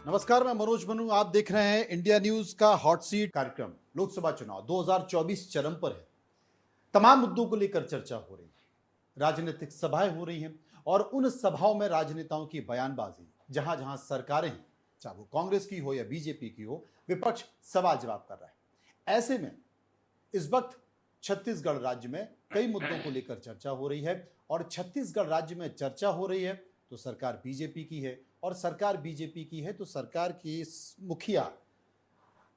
नमस्कार, मैं मनोज मनु। आप देख रहे हैं इंडिया न्यूज का हॉट सीट कार्यक्रम। लोकसभा चुनाव 2024 चरम पर है। तमाम मुद्दों को लेकर चर्चा हो रही है, राजनीतिक सभाएं हो रही हैं और उन सभाओं में राजनेताओं की बयानबाजी, जहां जहां सरकारें हैं, चाहे वो कांग्रेस की हो या बीजेपी की हो, विपक्ष सवाल जवाब कर रहा है। ऐसे में इस वक्त छत्तीसगढ़ राज्य में कई मुद्दों को लेकर चर्चा हो रही है और छत्तीसगढ़ राज्य में चर्चा हो रही है तो सरकार बीजेपी की है और सरकार बीजेपी की है तो सरकार की मुखिया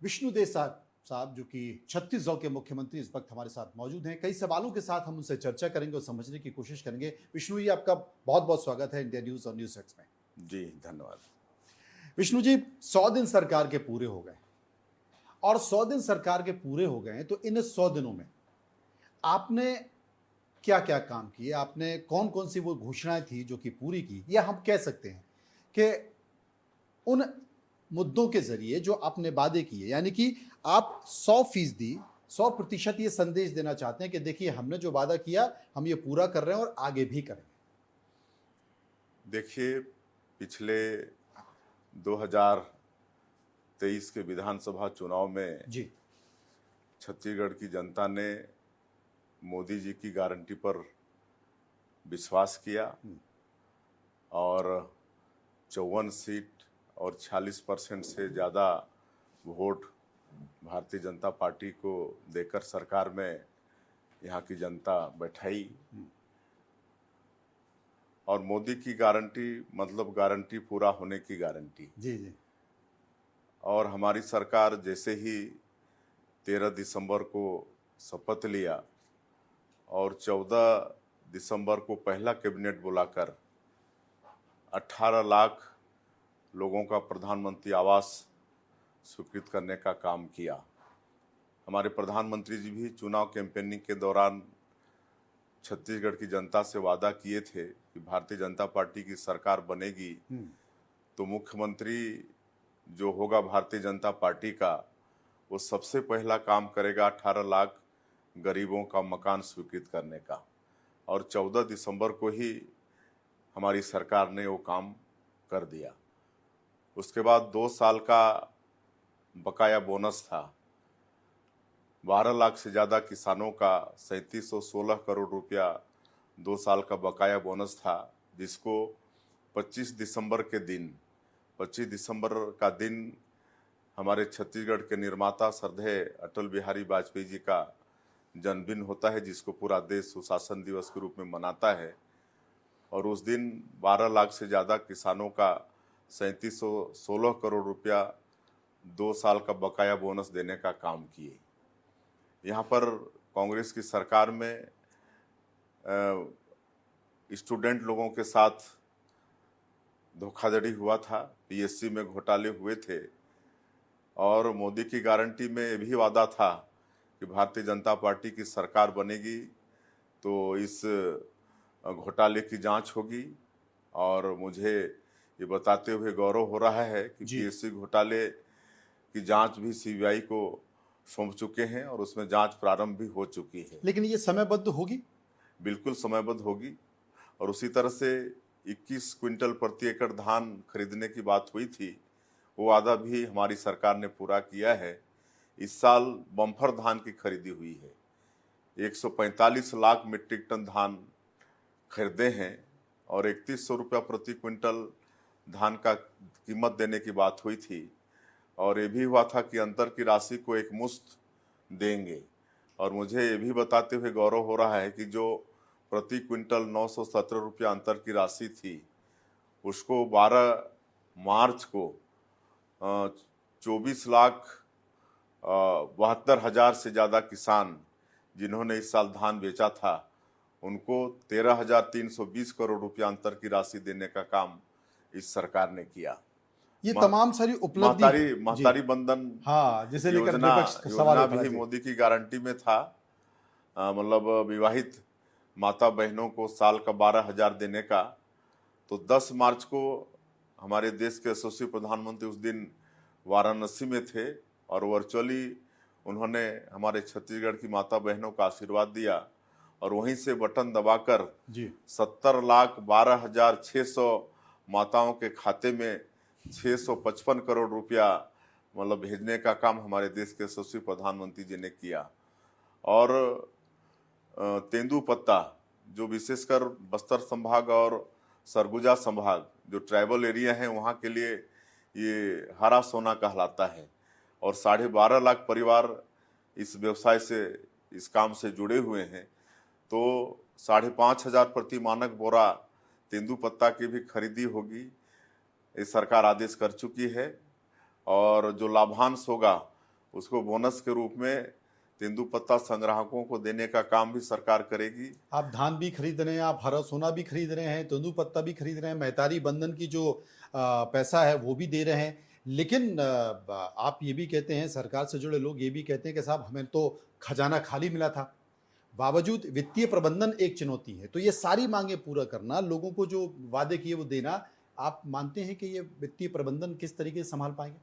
विष्णुदेव साहब जो कि छत्तीसगढ़ के मुख्यमंत्री इस वक्त हमारे साथ मौजूद हैं। कई सवालों के साथ हम उनसे चर्चा करेंगे और समझने की कोशिश करेंगे। विष्णु जी, आपका बहुत बहुत स्वागत है इंडिया न्यूज और न्यूज एक्स में। जी धन्यवाद। विष्णु जी, 100 दिन सरकार के पूरे हो गए और 100 दिन सरकार के पूरे हो गए, तो इन 100 दिनों में आपने क्या क्या काम किए? आपने कौन कौन सी वो घोषणाएं थी जो कि पूरी की, या हम कह सकते हैं कि उन मुद्दों के जरिए जो आपने वादे किए, यानी कि आप 100% 100% ये संदेश देना चाहते हैं कि देखिए हमने जो वादा किया हम ये पूरा कर रहे हैं और आगे भी करेंगे। देखिए, पिछले 2023 के विधानसभा चुनाव में जी, छत्तीसगढ़ की जनता ने मोदी जी की गारंटी पर विश्वास किया और 54 सीट और 46% से ज़्यादा वोट भारतीय जनता पार्टी को देकर सरकार में यहाँ की जनता बैठाई। और मोदी की गारंटी मतलब गारंटी पूरा होने की गारंटी। जी जी, और हमारी सरकार जैसे ही 13 दिसंबर को शपथ लिया और 14 दिसंबर को पहला कैबिनेट बुलाकर 18 लाख लोगों का प्रधानमंत्री आवास स्वीकृत करने का काम किया। हमारे प्रधानमंत्री जी भी चुनाव कैंपेनिंग के दौरान छत्तीसगढ़ की जनता से वादा किए थे कि भारतीय जनता पार्टी की सरकार बनेगी तो मुख्यमंत्री जो होगा भारतीय जनता पार्टी का, वो सबसे पहला काम करेगा 18 लाख गरीबों का मकान स्वीकृत करने का। और 14 दिसंबर को ही हमारी सरकार ने वो काम कर दिया। उसके बाद 2 साल का बकाया बोनस था। 12 लाख से ज़्यादा किसानों का 3716 करोड़ रुपया 2 साल का बकाया बोनस था, जिसको 25 दिसंबर का दिन हमारे छत्तीसगढ़ के निर्माता श्रद्धेय अटल बिहारी वाजपेयी जी का जन्मदिन होता है, जिसको पूरा देश सुशासन दिवस के रूप में मनाता है। और उस दिन 12 लाख से ज़्यादा किसानों का 3716 करोड़ रुपया 2 साल का बकाया बोनस देने का काम किए। यहाँ पर कांग्रेस की सरकार में स्टूडेंट लोगों के साथ धोखाधड़ी हुआ था, पीएससी में घोटाले हुए थे। और मोदी की गारंटी में ये भी वादा था कि भारतीय जनता पार्टी की सरकार बनेगी तो इस घोटाले की जांच होगी। और मुझे ये बताते हुए गौरव हो रहा है कि पीएससी घोटाले की जांच भी सीबीआई को सौंप चुके हैं और उसमें जांच प्रारंभ भी हो चुकी है। लेकिन ये समयबद्ध होगी? बिल्कुल समयबद्ध होगी। और उसी तरह से 21 क्विंटल प्रति एकड़ धान खरीदने की बात हुई थी, वो वादा भी हमारी सरकार ने पूरा किया है। इस साल बम्फर धान की खरीदी हुई है। 145 लाख मीट्रिक टन धान खरीदे हैं और 3100 रुपया प्रति क्विंटल धान का कीमत देने की बात हुई थी। और ये भी हुआ था कि अंतर की राशि को एक मुश्त देंगे। और मुझे ये भी बताते हुए गौरव हो रहा है कि जो प्रति क्विंटल 917 रुपया अंतर की राशि थी, उसको 12 मार्च को 24 लाख 72 हजार से ज़्यादा किसान जिन्होंने इस साल धान बेचा था, उनको 13,320 करोड़ रुपया अंतर की राशि देने का काम इस सरकार ने किया। ये तमाम सारी उपलब्धि महतारी बंधन जिसे लेकर योजना भी मोदी की गारंटी में था। मतलब विवाहित माता बहनों को साल का 12,000 देने का। तो 10 मार्च को हमारे देश के यशस्वी प्रधानमंत्री उस दिन वाराणसी में थे और वर्चुअली उन्होंने हमारे छत्तीसगढ़ की माता बहनों का आशीर्वाद दिया और वहीं से बटन दबाकर 70,12,600 माताओं के खाते में 655 करोड़ रुपया मतलब भेजने का काम हमारे देश के यशस्वी प्रधानमंत्री जी ने किया। और तेंदुपत्ता जो विशेषकर बस्तर संभाग और सरगुजा संभाग जो ट्राइबल एरिया है वहाँ के लिए ये हरा सोना कहलाता है। और 12.5 लाख परिवार इस व्यवसाय से, इस काम से जुड़े हुए हैं। तो 5,500 प्रति मानक बोरा तेंदुपत्ता की भी खरीदी होगी, ये सरकार आदेश कर चुकी है। और जो लाभांश होगा उसको बोनस के रूप में तेंदुपत्ता संग्राहकों को देने का काम भी सरकार करेगी। आप धान भी खरीद रहे हैं, आप हरा सोना भी खरीद रहे हैं, तेंदुपत्ता भी खरीद रहे हैं, मैतारी बंधन की जो पैसा है वो भी दे रहे हैं। लेकिन आप ये भी कहते हैं, सरकार से जुड़े लोग ये भी कहते हैं कि साहब हमें तो खजाना खाली मिला था। बावजूद वित्तीय प्रबंधन एक चुनौती है। तो ये सारी मांगे पूरा करना, लोगों को जो वादे किए वो देना, आप मानते हैं कि ये वित्तीय प्रबंधन किस तरीके से संभाल पाएंगे?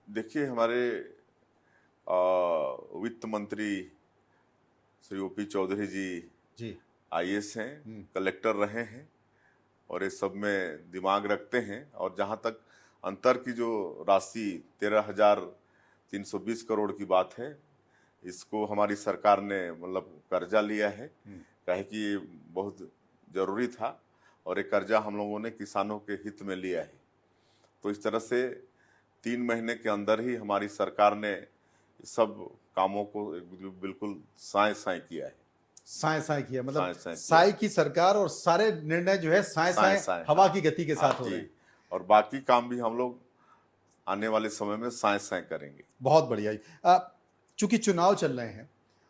देखिए, हमारे वित्त मंत्री श्री ओपी चौधरी जी आईएएस हैं, कलेक्टर रहे हैं और ये सब में दिमाग रखते हैं। और जहाँ तक अंतर की जो राशि 13,320 करोड़ की बात है, इसको हमारी सरकार ने मतलब कर्जा लिया है, कहे कि ये बहुत ज़रूरी था और ये कर्जा हम लोगों ने किसानों के हित में लिया है। तो इस तरह से 3 महीने के अंदर ही हमारी सरकार ने सब कामों को बिल्कुल साए किया है। साए किया, मतलब साए साए की सरकार, और सारे निर्णय जो है साए हवा की गति के साथ हो रहे हैं। और बाकी काम भी हम लोग आने वाले समय में साए करेंगे। बहुत बढ़िया। चूंकि चुनाव चल रहे हैं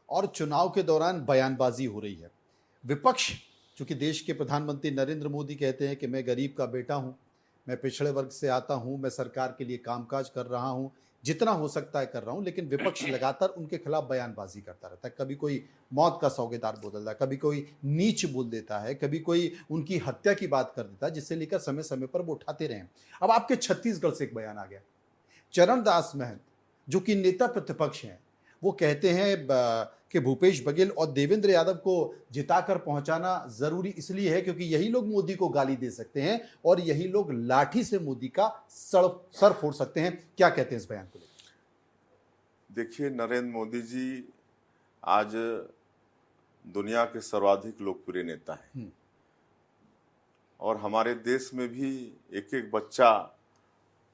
और चुनाव के दौरान बयानबाजी हो रही है, विपक्ष, चूंकि देश के प्रधानमंत्री नरेंद्र मोदी कहते हैं कि मैं गरीब का बेटा हूं, मैं पिछड़े वर्ग से आता हूं, मैं सरकार के लिए कामकाज कर रहा हूं, जितना हो सकता है कर रहा हूं, लेकिन विपक्ष लगातार उनके खिलाफ बयानबाजी करता रहता है। कभी कोई मौत का सौगेदार बोल देता है, कभी कोई नीच बोल देता है, कभी कोई उनकी हत्या की बात कर देता है, जिससे लेकर समय समय पर वो उठाते रहे। अब आपके छत्तीसगढ़ से एक बयान आ गया, चरणदास महंत जो कि नेता प्रतिपक्ष हैं, वो कहते हैं कि भूपेश बघेल और देवेंद्र यादव को जिताकर पहुंचाना जरूरी इसलिए है क्योंकि यही लोग मोदी को गाली दे सकते हैं और यही लोग लाठी से मोदी का सर फोड़ सकते हैं। क्या कहते हैं इस बयान को लेकर? देखिए, नरेंद्र मोदी जी आज दुनिया के सर्वाधिक लोकप्रिय नेता हैं और हमारे देश में भी एक एक बच्चा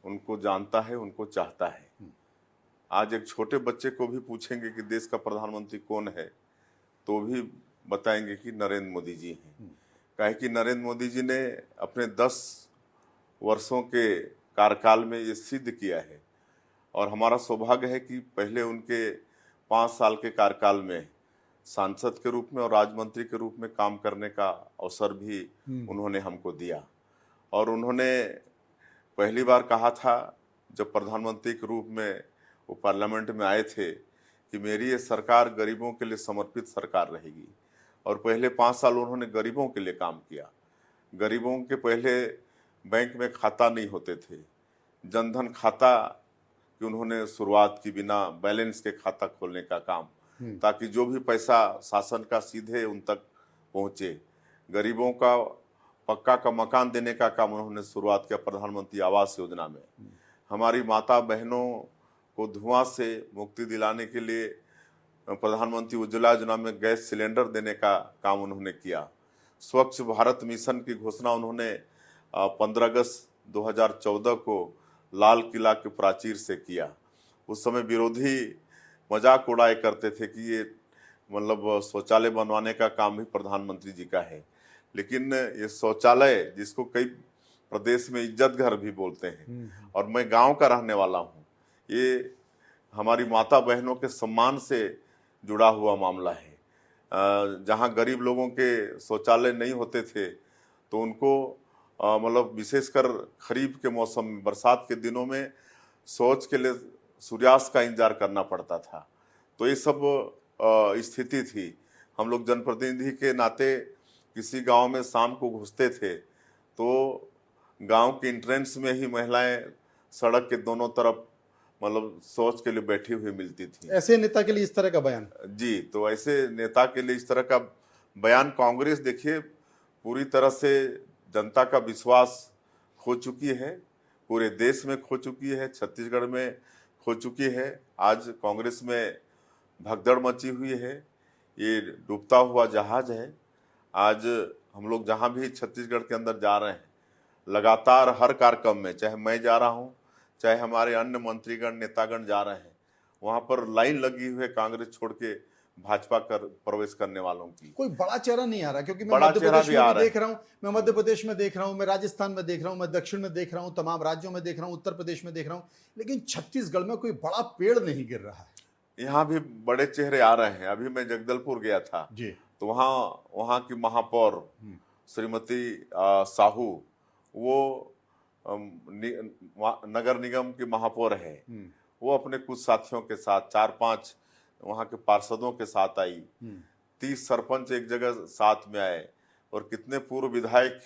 उनको जानता है, उनको चाहता है। आज एक छोटे बच्चे को भी पूछेंगे कि देश का प्रधानमंत्री कौन है, तो भी बताएंगे कि नरेंद्र मोदी जी हैं। काहे कि नरेंद्र मोदी जी ने अपने 10 वर्षों के कार्यकाल में ये सिद्ध किया है और हमारा सौभाग्य है कि पहले उनके 5 साल के कार्यकाल में सांसद के रूप में और राज्य मंत्री के रूप में काम करने का अवसर भी उन्होंने हमको दिया। और उन्होंने पहली बार कहा था जब प्रधानमंत्री के रूप में वो पार्लियामेंट में आए थे कि मेरी ये सरकार गरीबों के लिए समर्पित सरकार रहेगी। और पहले 5 साल उन्होंने गरीबों के लिए काम किया। गरीबों के पहले बैंक में खाता नहीं होते थे, जनधन खाता कि उन्होंने शुरुआत की, बिना बैलेंस के खाता खोलने का काम, ताकि जो भी पैसा शासन का सीधे उन तक पहुँचे। गरीबों का पक्का का मकान देने का काम उन्होंने शुरुआत किया प्रधानमंत्री आवास योजना में। हमारी माता बहनों को धुआं से मुक्ति दिलाने के लिए प्रधानमंत्री उज्ज्वला योजना में गैस सिलेंडर देने का काम उन्होंने किया। स्वच्छ भारत मिशन की घोषणा उन्होंने 15 अगस्त 2014 को लाल किला के प्राचीर से किया। उस समय विरोधी मजाक उड़ाए करते थे कि ये मतलब शौचालय बनवाने का काम भी प्रधानमंत्री जी का है, लेकिन ये शौचालय जिसको कई प्रदेश में इज्जत घर भी बोलते हैं, और मैं गांव का रहने वाला हूँ, ये हमारी माता बहनों के सम्मान से जुड़ा हुआ मामला है। जहाँ गरीब लोगों के शौचालय नहीं होते थे तो उनको मतलब विशेषकर खरीफ के मौसम में, बरसात के दिनों में शौच के लिए सूर्यास्त का इंतजार करना पड़ता था। तो ये सब स्थिति थी। हम लोग जनप्रतिनिधि के नाते किसी गांव में शाम को घुसते थे तो गांव के एंट्रेंस में ही महिलाएं सड़क के दोनों तरफ मतलब शौच के लिए बैठी हुई मिलती थी। ऐसे नेता के लिए इस तरह का बयान? जी, तो ऐसे नेता के लिए इस तरह का बयान, कांग्रेस देखिए पूरी तरह से जनता का विश्वास खो चुकी है। पूरे देश में खो चुकी है, छत्तीसगढ़ में खो चुकी है। आज कांग्रेस में भगदड़ मची हुई है, ये डूबता हुआ जहाज है। आज हम लोग जहाँ भी छत्तीसगढ़ के अंदर जा रहे हैं, लगातार हर कार्यक्रम में, चाहे मैं जा रहा हूँ, चाहे हमारे अन्य मंत्रीगण नेतागण जा रहे हैं, वहाँ पर लाइन लगी हुई है कांग्रेस छोड़ के भाजपा कर प्रवेश करने वालों की। कोई बड़ा चेहरा नहीं आ रहा, क्योंकि मैं बड़ा मध्य चेहरा प्रदेश भी में आ भी रहा है। देख रहा हूँ, मैं मध्य प्रदेश में देख रहा हूँ, मैं राजस्थान में देख रहा हूँ, मैं दक्षिण में देख रहा हूँ, तमाम राज्यों में देख रहा हूँ, उत्तर प्रदेश में देख रहा हूँ, लेकिन छत्तीसगढ़ में कोई बड़ा पेड़ नहीं गिर रहा है। यहाँ भी बड़े चेहरे आ रहे हैं। अभी मैं जगदलपुर गया था जी। तो वहाँ की महापौर श्रीमती साहू, वो नगर निगम की महापौर है, वो अपने कुछ साथियों के साथ 4-5 वहाँ के पार्षदों के साथ आई, 30 सरपंच एक जगह साथ में आए, और कितने पूर्व विधायक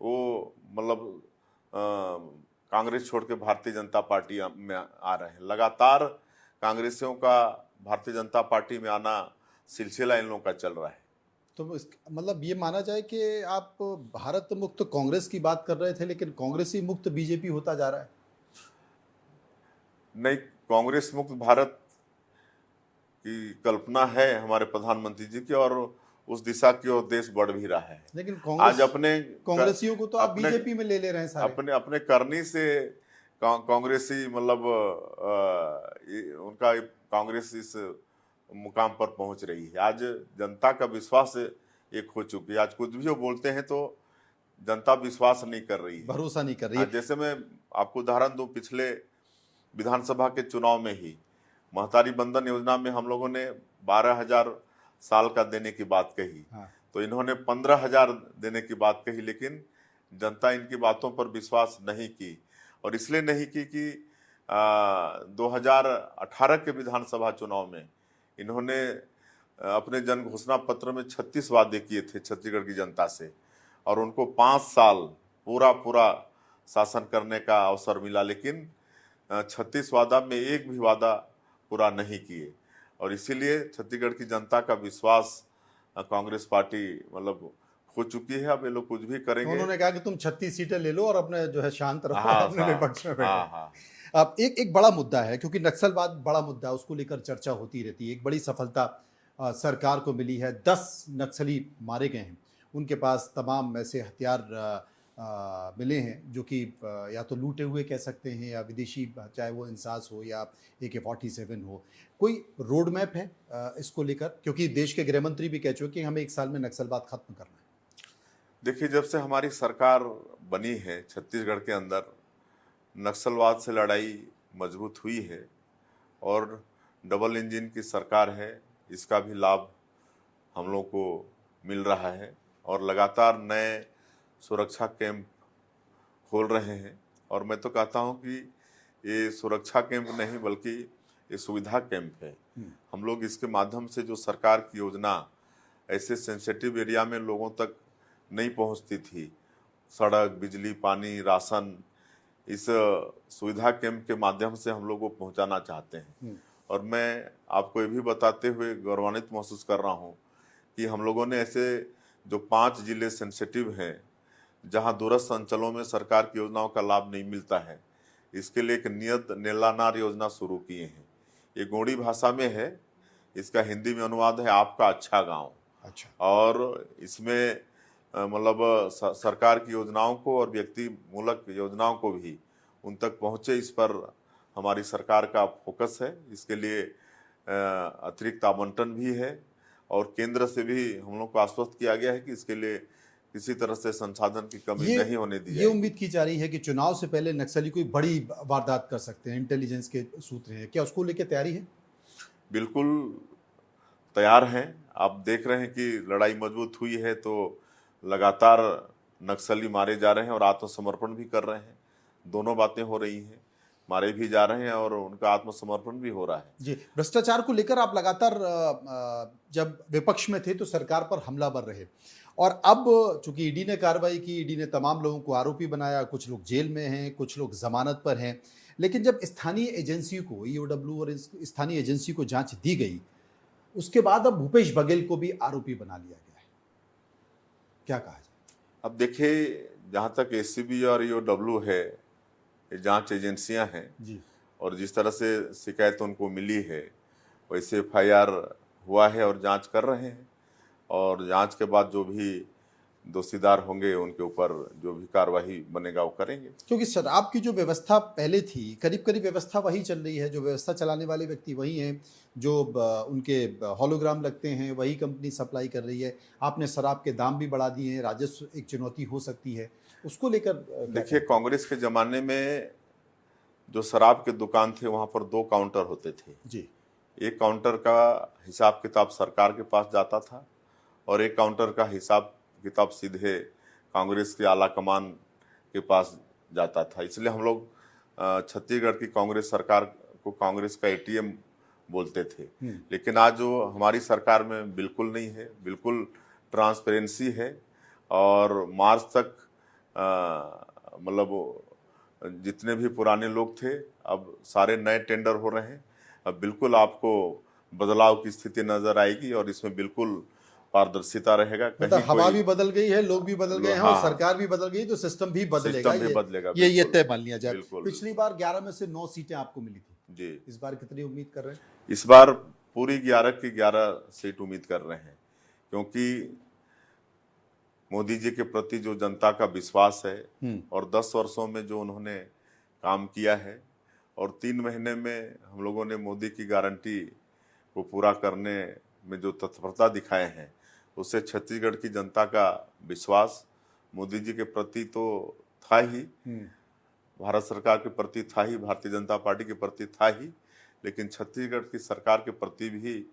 वो मतलब कांग्रेस छोड़ के भारतीय जनता पार्टी में आ रहे हैं। लगातार कांग्रेसियों का भारतीय जनता पार्टी में आना सिलसिला इन लोगों का चल रहा है। तो मतलब ये माना जाए कि आप भारत मुक्त कांग्रेस की बात कर रहे थे, लेकिन कांग्रेसी मुक्त बीजेपी होता जा रहा है। नहीं, कांग्रेस मुक्त भारत की कल्पना है हमारे प्रधानमंत्री जी की, और उस दिशा की ओर देश बढ़ भी रहा है। लेकिन आज अपने कांग्रेसियों को तो आप अपने बीजेपी में ले रहे हैं सारे। अपने अपने करनी से कांग्रेसी मतलब उनका कांग्रेस इस मुकाम पर पहुंच रही है। आज जनता का विश्वास एक हो चुकी है। आज कुछ भी वो बोलते हैं तो जनता विश्वास नहीं कर रही है, भरोसा नहीं कर रही है। जैसे मैं आपको उदाहरण दूं, पिछले विधानसभा के चुनाव में ही महतारी बंधन योजना में हम लोगों ने 12,000 साल का देने की बात कही। तो इन्होंने 15,000 देने की बात कही, लेकिन जनता इनकी बातों पर विश्वास नहीं की। और इसलिए नहीं की कि 2018 के विधानसभा चुनाव में इन्होंने अपने जन घोषणा पत्र में 36 वादे किए थे छत्तीसगढ़ की जनता से, और उनको 5 साल पूरा शासन करने का अवसर मिला, लेकिन 36 वादा में एक भी वादा पूरा नहीं किए। और इसीलिए छत्तीसगढ़ की जनता का विश्वास कांग्रेस पार्टी मतलब खो चुकी है। अब ये लोग कुछ भी करेंगे। उन्होंने कहा कि तुम 36 सीटें ले लो और अपने जो है शांत रहो, अपने विपक्ष में बैठो। अब एक बड़ा मुद्दा है, क्योंकि नक्सलवाद बड़ा मुद्दा है, उसको लेकर चर्चा होती रहती है। एक बड़ी सफलता सरकार को मिली है, 10 नक्सली मारे गए हैं, उनके पास तमाम ऐसे हथियार मिले हैं जो कि या तो लूटे हुए कह सकते हैं या विदेशी, चाहे वो इंसास हो या AK-47 हो। कोई रोड मैप है इसको लेकर, क्योंकि देश के गृह मंत्री भी कह चुके कि हमें 1 साल में नक्सलवाद खत्म करना है। देखिए, जब से हमारी सरकार बनी है छत्तीसगढ़ के अंदर नक्सलवाद से लड़ाई मजबूत हुई है, और डबल इंजन की सरकार है, इसका भी लाभ हम लोग को मिल रहा है। और लगातार नए सुरक्षा कैंप खोल रहे हैं, और मैं तो कहता हूं कि ये सुरक्षा कैंप नहीं बल्कि ये सुविधा कैंप है। हम लोग इसके माध्यम से जो सरकार की योजना ऐसे सेंसिटिव एरिया में लोगों तक नहीं पहुंचती थी, सड़क, बिजली, पानी, राशन, इस सुविधा कैंप के माध्यम से हम लोग को पहुंचाना चाहते हैं। और मैं आपको ये भी बताते हुए गौरवान्वित महसूस कर रहा हूं कि हम लोगों ने ऐसे जो 5 जिले सेंसिटिव हैं जहां दूरस्थ अंचलों में सरकार की योजनाओं का लाभ नहीं मिलता है, इसके लिए एक नियत नेलानार योजना शुरू किए हैं। ये गोंडी भाषा में है, इसका हिंदी में अनुवाद है आपका अच्छा गाँव। अच्छा। और इसमें मतलब सरकार की योजनाओं को और व्यक्ति मूलक योजनाओं को भी उन तक पहुँचे, इस पर हमारी सरकार का फोकस है। इसके लिए अतिरिक्त आवंटन भी है, और केंद्र से भी हम लोग को आश्वस्त किया गया है कि इसके लिए किसी तरह से संसाधन की कमी नहीं होने दी जाएगी। ये उम्मीद की जा रही है कि चुनाव से पहले नक्सली कोई बड़ी वारदात कर सकते हैं, इंटेलिजेंस के सूत्र हैं, क्या उसको लेकर तैयारी है? बिल्कुल तैयार हैं। आप देख रहे हैं कि लड़ाई मजबूत हुई है तो लगातार नक्सली मारे जा रहे हैं और आत्मसमर्पण भी कर रहे हैं। दोनों बातें हो रही हैं, मारे भी जा रहे हैं और उनका आत्मसमर्पण भी हो रहा है। जी, भ्रष्टाचार को लेकर आप लगातार जब विपक्ष में थे तो सरकार पर हमलावर रहे, और अब चूंकि ईडी ने कार्रवाई की, ईडी ने तमाम लोगों को आरोपी बनाया, कुछ लोग जेल में हैं, कुछ लोग जमानत पर हैं, लेकिन जब स्थानीय एजेंसी को, ईओडब्ल्यू और स्थानीय एजेंसी को जांच दी गई, उसके बाद अब भूपेश बघेल को भी आरोपी बना लिया गया है। क्या कहा जाए? अब देखिए, जहाँ तक एसीबी और ईओडब्ल्यू है, ये जांच एजेंसियां हैं जी। और जिस तरह से शिकायत उनको मिली है वैसे एफआईआर हुआ है और जांच कर रहे हैं और जांच के बाद जो भी दोषीदार होंगे उनके ऊपर जो भी कार्रवाई बनेगा वो करेंगे। क्योंकि शराब की जो व्यवस्था पहले थी, करीब-करीब व्यवस्था वही चल रही है, जो व्यवस्था चलाने वाले व्यक्ति वही हैं, जो उनके हॉलोग्राम लगते हैं, वही कंपनी सप्लाई कर रही है। आपने शराब के दाम भी बढ़ा दिए हैं, राजस्व एक चुनौती हो सकती है। उसको लेकर क्या देखिए, कहें? कांग्रेस के ज़माने में जो शराब के दुकान थे वहाँ पर 2 काउंटर होते थे। जी। एक काउंटर का हिसाब किताब सरकार के पास जाता था और एक काउंटर का हिसाब किताब सीधे कांग्रेस के आला कमान के पास जाता था। इसलिए हम लोग छत्तीसगढ़ की कांग्रेस सरकार को कांग्रेस का एटीएम बोलते थे। लेकिन आज जो हमारी सरकार में बिल्कुल नहीं है, बिल्कुल ट्रांसपेरेंसी है और मार्च तक मतलब जितने भी पुराने लोग थे अब सारे नए टेंडर हो रहे हैं। अब बिल्कुल आपको बदलाव की स्थिति नजर आएगी और इसमें बिल्कुल पारदर्शिता रहेगा। मतलब हवा भी बदल गई है, लोग भी बदल गए हैं और हाँ, सरकार भी बदल गई, तो सिस्टम भी बदलेगा। सिस्टम भी बदलेगा। ये बिल्कुल तय मान लिया जाए। बिल्कुल पिछली बार 11 में से 9 सीटें आपको मिली थी। जी। इस बार कितनी उम्मीद कर रहे हैं? इस बार पूरी 11 की 11 सीट उम्मीद कर रहे हैं क्योंकि मोदी जी के प्रति जो जनता का विश्वास है और 10 वर्षों में जो उन्होंने काम किया है और 3 महीने में हम लोगों ने मोदी की गारंटी को पूरा करने में जो तत्परता दिखाए हैं उससे छत्तीसगढ़ की जनता का विश्वास मोदी जी के प्रति तो था ही, भारत सरकार के प्रति था ही, भारतीय जनता पार्टी के प्रति था ही, लेकिन छत्तीसगढ़ की सरकार के प्रति भी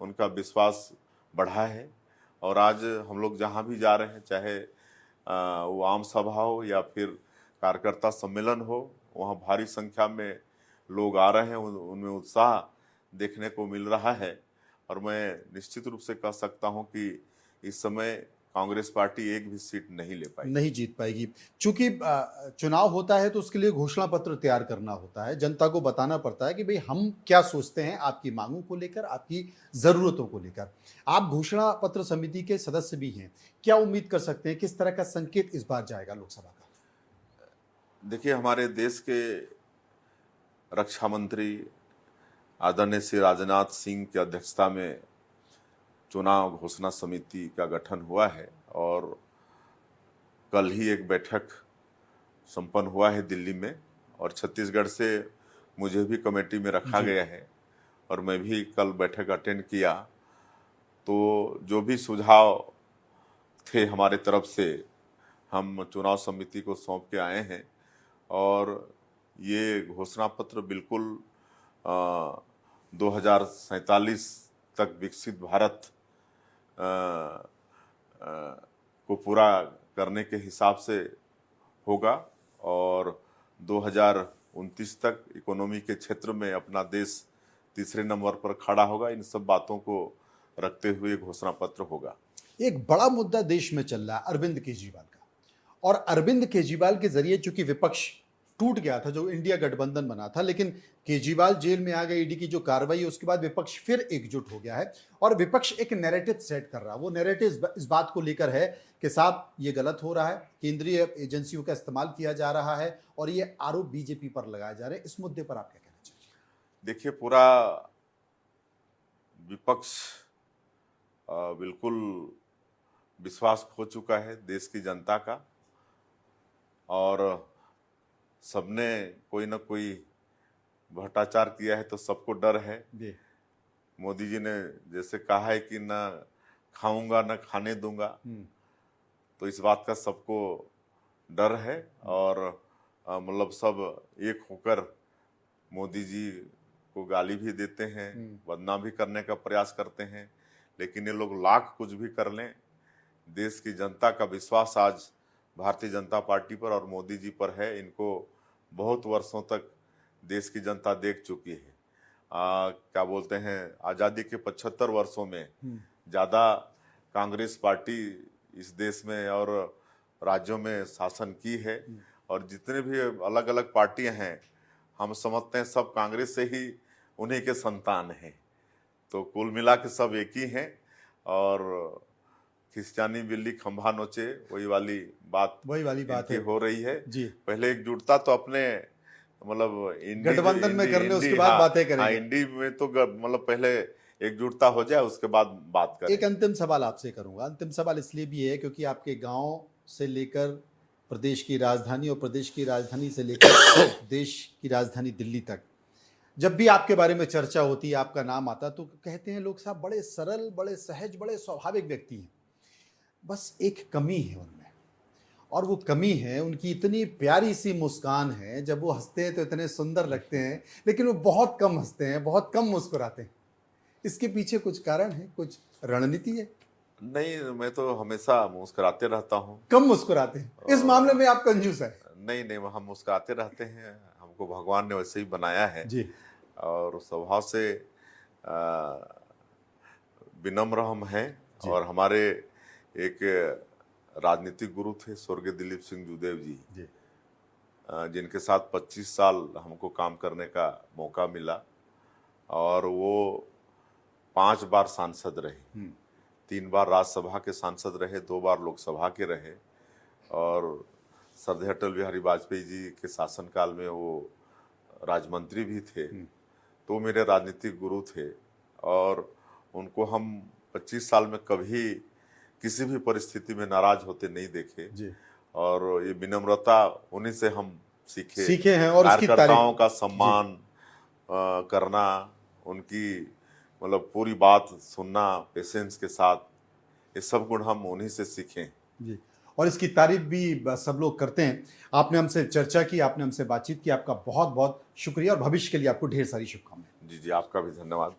उनका विश्वास बढ़ा है। और आज हम लोग जहाँ भी जा रहे हैं, चाहे वो आम सभा हो या फिर कार्यकर्ता सम्मेलन हो, वहाँ भारी संख्या में लोग आ रहे हैं, उनमें उत्साह देखने को मिल रहा है। और मैं निश्चित रूप से कह सकता हूँ कि इस समय कांग्रेस पार्टी एक भी सीट नहीं ले पाएगी, नहीं जीत पाएगी। चूंकि चुनाव होता है तो उसके लिए घोषणा पत्र तैयार करना होता है, जनता को बताना पड़ता है कि भाई हम क्या सोचते हैं आपकी मांगों को लेकर, आपकी ज़रूरतों को लेकर। आप घोषणा पत्र समिति के सदस्य भी हैं, क्या उम्मीद कर सकते हैं, किस तरह का संकेत इस बार जाएगा लोकसभा का? देखिए, हमारे देश के रक्षा मंत्री आदरणीय श्री राजनाथ सिंह की अध्यक्षता में चुनाव घोषणा समिति का गठन हुआ है और कल ही एक बैठक संपन्न हुआ है दिल्ली में और छत्तीसगढ़ से मुझे भी कमेटी में रखा गया है और मैं भी कल बैठक अटेंड किया। तो जो भी सुझाव थे हमारे तरफ से हम चुनाव समिति को सौंप के आए हैं और ये घोषणा पत्र बिल्कुल 2047 तक विकसित भारत को पूरा करने के हिसाब से होगा और 2029 तक इकोनॉमी के क्षेत्र में अपना देश तीसरे नंबर पर खड़ा होगा। इन सब बातों को रखते हुए घोषणा पत्र होगा। एक बड़ा मुद्दा देश में चल रहा है अरविंद केजरीवाल का, और अरविंद केजरीवाल के जरिए चूंकि विपक्ष टूट गया था, जो इंडिया गठबंधन बना था, लेकिन केजरीवाल जेल में आ गए, ईडी की जो कार्रवाई है उसके बाद विपक्ष फिर एकजुट हो गया है और विपक्ष एक नैरेटिव सेट कर रहा है। वो नैरेटिव इस बात को लेकर है कि साहब ये गलत हो रहा है, केंद्रीय एजेंसियों का इस्तेमाल किया जा रहा है और ये आरोप बीजेपी पर लगाए जा रहे हैं। इस मुद्दे पर आप क्या कहना चाहिए? देखिए, पूरा विपक्ष बिल्कुल विश्वास खो चुका है देश की जनता का और सबने कोई ना कोई भ्रष्टाचार किया है तो सबको डर है। मोदी जी ने जैसे कहा है कि ना खाऊंगा ना खाने दूंगा, तो इस बात का सबको डर है और मतलब सब एक होकर मोदी जी को गाली भी देते हैं, बदनाम भी करने का प्रयास करते हैं। लेकिन ये लोग लाख कुछ भी कर लें, देश की जनता का विश्वास आज भारतीय जनता पार्टी पर और मोदी जी पर है। इनको बहुत वर्षों तक देश की जनता देख चुकी है। क्या बोलते हैं, आज़ादी के 75 वर्षों में ज़्यादा कांग्रेस पार्टी इस देश में और राज्यों में शासन की है और जितने भी अलग अलग पार्टियां हैं हम समझते हैं सब कांग्रेस से ही उन्हीं के संतान हैं। तो कुल मिला के सब एक ही हैं और खिस्चानी बिल्ली खंभा नोचे वही वाली बात है हो रही है जी। पहले एकजुटता तो अपने मतलब गठबंधन में कर ले, उसके बाद हाँ, बातें हाँ, करेंगे। इंडी में तो मतलब पहले एकजुटता हो जाए, उसके बाद बात करें। एक अंतिम सवाल आपसे करूंगा। अंतिम सवाल इसलिए भी है क्योंकि आपके गांव से लेकर प्रदेश की राजधानी और प्रदेश की राजधानी से लेकर देश की राजधानी दिल्ली तक जब भी आपके बारे में चर्चा होती है, आपका नाम आता, तो कहते हैं लोग साहब बड़े सरल, बड़े सहज, बड़े स्वाभाविक व्यक्ति हैं। बस एक कमी है उनमें, और वो कमी है उनकी इतनी प्यारी सी मुस्कान है। जब वो हंसते हैं तो इतने सुंदर लगते हैं, लेकिन वो बहुत कम हंसते हैं, बहुत कम मुस्कुराते हैं। इसके पीछे कुछ कारण है, कुछ रणनीति है? नहीं, मैं तो हमेशा मुस्कुराते रहता हूँ। कम मुस्कुराते हैं, इस मामले में आप कंजूस है। नहीं नहीं, हम मुस्कुराते रहते हैं, हमको भगवान ने वैसे ही बनाया है। जी और स्वभाव से विनम्र हम हैं। जी। और हमारे एक राजनीतिक गुरु थे स्वर्गीय दिलीप सिंह जूदेव जी, जी जिनके साथ 25 साल हमको काम करने का मौका मिला। और वो 5 बार सांसद रहे, 3 बार राज्यसभा के सांसद रहे, 2 बार लोकसभा के रहे। और श्रद्धेय अटल बिहारी वाजपेयी जी के शासनकाल में वो राज्य भी थे। तो मेरे राजनीतिक गुरु थे, और उनको हम 25 साल में कभी किसी भी परिस्थिति में नाराज होते नहीं देखे। जी। और ये विनम्रता उन्हीं से हम सीखे हैं, और इसकी कार्यकर्ताओं का सम्मान करना, उनकी मतलब पूरी बात सुनना पेशेंस के साथ, ये सब गुण हम उन्हीं से सीखे। जी, और इसकी तारीफ भी सब लोग करते हैं। आपने हमसे चर्चा की, आपने हमसे बातचीत की, आपका बहुत बहुत शुक्रिया, और भविष्य के लिए आपको ढेर सारी शुभकामनाएं। जी जी, आपका भी धन्यवाद।